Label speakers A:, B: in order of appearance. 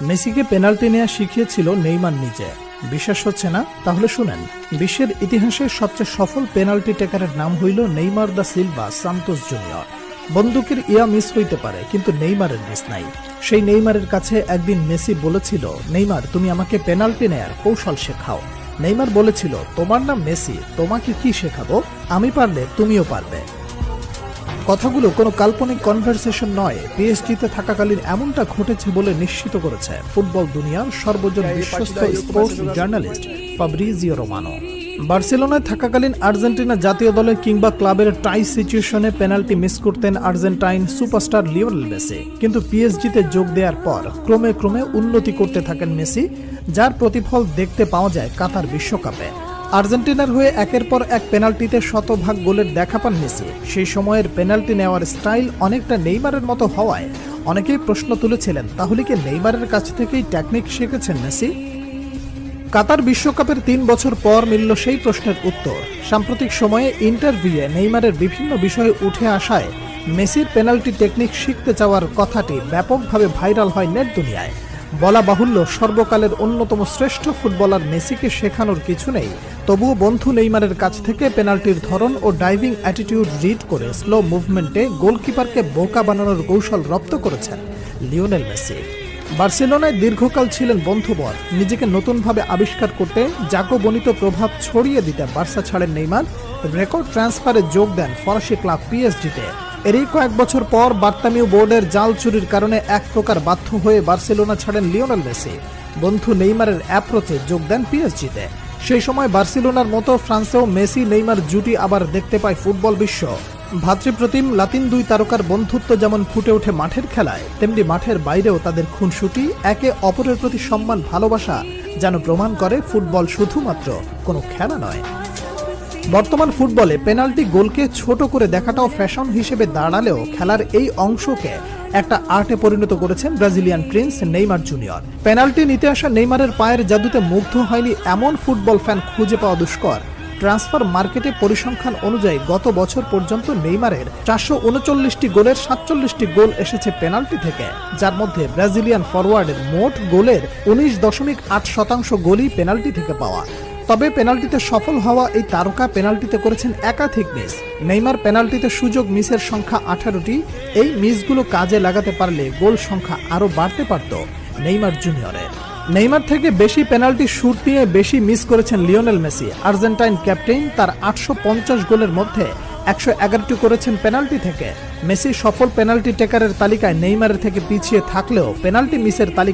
A: মেসিকে পেনাল্টি নেওয়া শিখিয়েছিল নেইমার নিজে। বিশ্বাস হচ্ছে না? তাহলে শুনেন। বিশ্বের ইতিহাসে সবচেয়ে সফল পেনাল্টি টেকারের নাম হইল Neymar da Silva Santos junior. বন্দুকের ইয়া মিস হইতে পারে, কিন্তু নেইমারের মিস নাই। সেই নেইমারের কাছে একদিন মেসি বলেছিল, নেইমার তুমি আমাকে পেনাল্টি নেয়ার কৌশল শেখাও। নেইমার বলেছিল, তোমার নাম মেসি, তোমাকে কি শেখাবো, আমি পারলে তুমিও পারবে। কথাগুলো কোনো কাল্পনিক কনভারসেশন নয়, পিএসজিতে থাকাকালীন এমনটা ঘটেছে বলে নিশ্চিত করেছে ফুটবল দুনিয়ার সর্বজন বিশ্বস্ত স্পোর্টস জার্নালিস্ট ফাব্রিজিও রোমানো। বার্সেলোনায় থাকাকালীন আর্জেন্টিনা জাতীয় দলে কিংবা ক্লাবের টাই সিচুয়েশনে পেনাল্টি মিস করতেন আর্জেন্টাইন সুপারস্টার লিওনেল মেসি। কিন্তু পিএসজিতে যোগ দেওয়ার পর ক্রমে ক্রমে উন্নতি করতে থাকেন মেসি, যার প্রতিফল দেখতে পাওয়া যায় কাতার বিশ্বকাপে। আর্জেন্টিনার হয়ে একের পর এক পেনাল্টিতে শতভাগ গোলের দেখা পান মেসি। সেই সময়ের পেনাল্টি নেওয়ার স্টাইল অনেকটা নেইমারের মতো হওয়ায় অনেকেই প্রশ্ন তুলেছিলেন, তাহলে কি নেইমারের কাছ থেকেই টেকনিক শিখেছেন মেসি? কাতার বিশ্বকাপের 3 বছর পর মিলল সেই প্রশ্নের উত্তর। সাম্প্রতিক সময়ে ইন্টারভিউয়ে নেইমারের বিভিন্ন বিষয়ে উঠে আসায় মেসির পেনাল্টি টেকনিক শিখতে চাওয়ার কথাটি ব্যাপকভাবে ভাইরাল হয় নেট দুনিয়ায়। বলা বাহুল্য, সর্বকালের অন্যতম শ্রেষ্ঠ ফুটবলার মেসিকে শেখানোর কিছু নেই, তবুও বন্ধু নেইমারের কাছ থেকে পেনাল্টির ধরন ও ডাইভিং অ্যাটিটিউড রিড করে স্লো মুভমেন্টে গোলকিপারকে বোকা বানানোর কৌশল রপ্ত করেছেন লিওনেল মেসি। বার্সেলোনায় দীর্ঘকাল ছিলেন বন্ধুবর। নিজেকে নতুনভাবে আবিষ্কার করতে জাকবনিত প্রভাব ছড়িয়ে দিতে বার্সা ছাড়েন নেইমার। রেকর্ড ট্রান্সফারে যোগ দেন ফরাসি ক্লাব পিএসজিতে। এরই কয়েক বছর পর বার্তামিউ বোর্ডের জাল চুরির কারণে এক প্রকার বাধ্য হয়ে বার্সেলোনা ছাড়েন লিওনেল মেসি। বন্ধু নেইমারের অ্যাপ্রোচে যোগ দেন পিএসজিতে। সেই সময় বার্সেলোনার মতো ফ্রান্সেও মেসি নেইমার জুটি আবার দেখতে পায় ফুটবল বিশ্ব। ভাতৃপ্রতিম লাতিন দুই তারকার বন্ধুত্ব যেমন ফুটে ওঠে মাঠের খেলায়, তেমনি মাঠের বাইরেও তাদের খুনসুটি, একে অপরের প্রতি সম্মান, ভালোবাসা যেন প্রমাণ করে ফুটবল শুধুমাত্র কোনো খেলা নয়। বর্তমান ফুটবলে পেনাল্টি গোলকে ছোট করে দেখাটাও ফ্যাশন হিসেবে দাঁড়ালেও খেলার এই অংশকে একটা আর্টে পরিণত করেছেন Brazilian Prince Neymar junior. Penalty নিতে আসা নেইমারের পায়ের জাদুতে মুগ্ধ হয়নি এমন ফুটবল ফ্যান খুঁজে পাওয়া দুষ্কর। ট্রান্সফার মার্কেটে পরিসংখ্যান অনুযায়ী গত বছর পর্যন্ত নেইমারের 439টি গোলের 47টি গোল এসেছে পেনাল্টি থেকে, যার মধ্যে ব্রাজিলিয়ান ফরওয়ার্ডের মোট গোলের 19.8% গোলই পেনাল্টি থেকে পাওয়া। তবে পেনাল্টিতে সফল হওয়া এই তারকা পেনাল্টিতে করেছেন একাধিক মিস। নেইমার পেনাল্টিতে সুযোগ মিসের সংখ্যা 18টি। এই মিসগুলো কাজে লাগাতে পারলে গোল সংখ্যা আরও বাড়তে পারত নেইমার জুনিয়রের। নেইমার থেকে বেশি পেনাল্টি শুট নিয়ে বেশি মিস করেছেন লিওনেল মেসি। আর্জেন্টাইন ক্যাপ্টেন তার 850 গোলের মধ্যে 111টি করেছেন পেনাল্টি থেকে। মেসি সফল পেনাল্টি টেকারের তালিকায় নেইমারের থেকে পিছিয়ে থাকলেও পেনাল্টি মিসের তালিকা